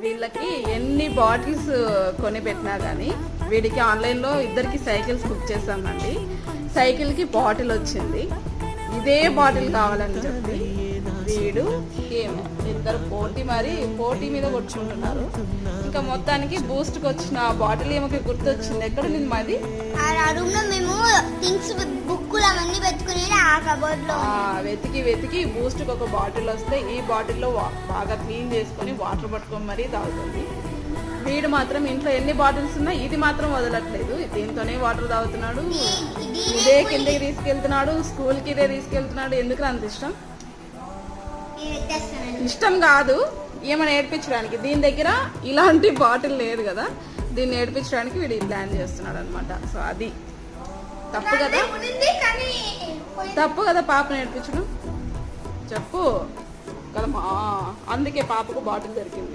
వీళ్ళకి ఎన్ని బాటిల్స్ కొని పెట్టినా కానీ వీడికి ఆన్లైన్లో ఇద్దరికి సైకిల్స్ బుక్ చేసామండి. సైకిల్కి బాటిల్ వచ్చింది. ఇదే బాటిల్ కావాలని చెప్పి వీడు ఇద్దరు పోటీ మీద కొట్టుకుంటున్నారు. ఇంకా మొత్తానికి బూస్ట్కి వచ్చిన బాటిల్ ఏమో గుర్తొచ్చింది. ఎక్కడ ఉంది మాది? వెతికి బూస్ట్కి ఒక బాటిల్ వస్తే ఈ బాటిల్లో బాగా క్లీన్ చేసుకొని వాటర్ పట్టుకొని మరీ తాగుతుంది. వీడు మాత్రం ఇంట్లో ఎన్ని బాటిల్స్ ఉన్నా ఇది మాత్రం వదలట్లేదు. దీంతోనే వాటర్ తాగుతున్నాడు. ఇదే కిందకి తీసుకెళ్తున్నాడు, స్కూల్కి ఇదే తీసుకెళ్తున్నాడు. ఎందుకు అంత ఇష్టం? ఇష్టం కాదు, ఏమైనా నేర్పించడానికి. దీని దగ్గర ఇలాంటి బాటిల్ లేదు కదా, దీన్ని నేర్పించడానికి వీడు ప్లాన్ చేస్తున్నాడు అనమాట. సో అది తప్పు కదా పాప నేర్పించడం, చెప్పు కదమ్మా. అందుకే పాపకు బాటిల్ దొరికింది.